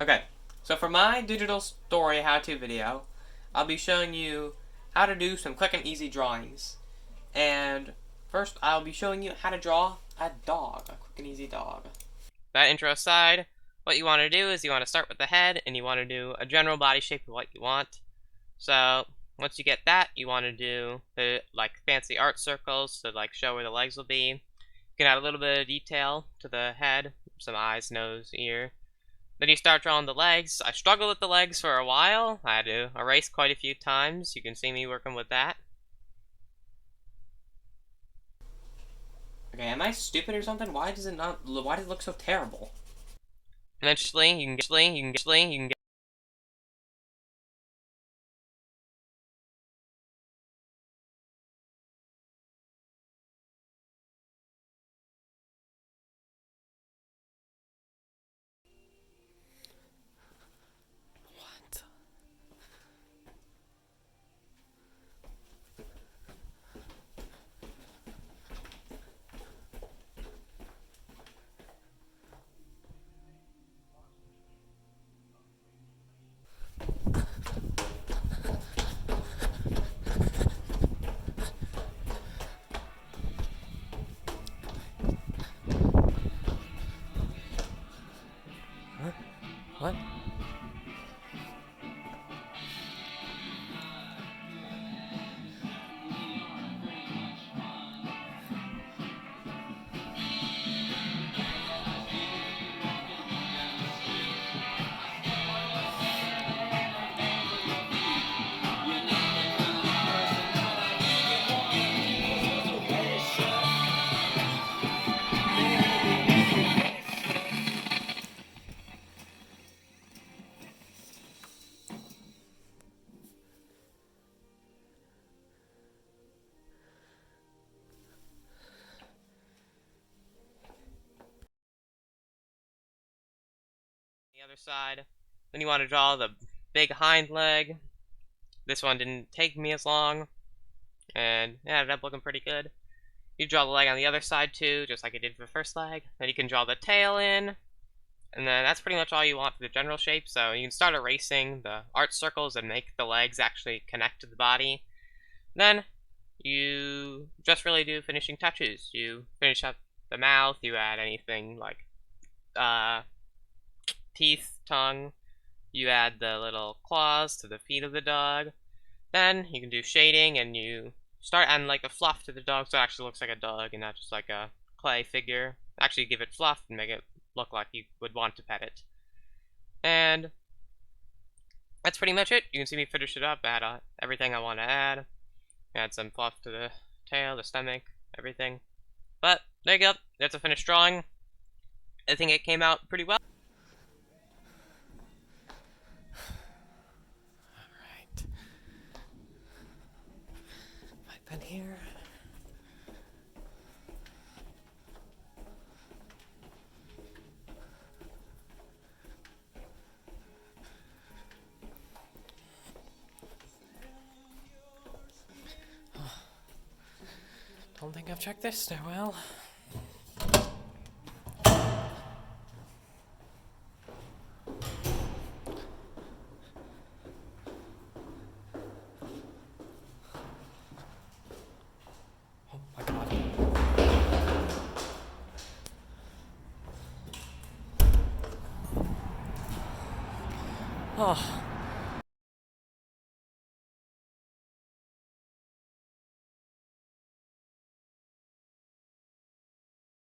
Okay, so for my digital story how-to video, I'll be showing you how to do some quick and easy drawings. And first, I'll be showing you how to draw a dog, a quick and easy dog. That intro aside, what you want to do is you want to start with the head, and you want to do a general body shape of what you want. So once you get that, you want to do the fancy art circles to show where the legs will be. You can add a little bit of detail to the head, some eyes, nose, ear. Then you start drawing the legs. I struggled with the legs for a while. I had to erase quite a few times. You can see me working with that. Okay, am I stupid or something? Why does it look so terrible? Eventually, you can get What? Huh? What? the other side. Then you want to draw the big hind leg. This one didn't take me as long, and it ended up looking pretty good. You draw the leg on the other side too, just like you did for the first leg. Then you can draw the tail in, and then that's pretty much all you want for the general shape. So you can start erasing the art circles and make the legs actually connect to the body. Then you just really do finishing touches. You finish up the mouth, you add anything like teeth, tongue, you add the little claws to the feet of the dog. Then you can do shading, and you start adding a fluff to the dog so it actually looks like a dog and not just like a clay figure. Actually give it fluff and make it look like you would want to pet it. And that's pretty much it. You can see me finish it up, add everything I want to add. Add some fluff to the tail, the stomach, everything. But there you go. That's a finished drawing. I think it came out pretty well. Alright. I've been here. Don't think I've checked this stairwell. Oh my god. Oh.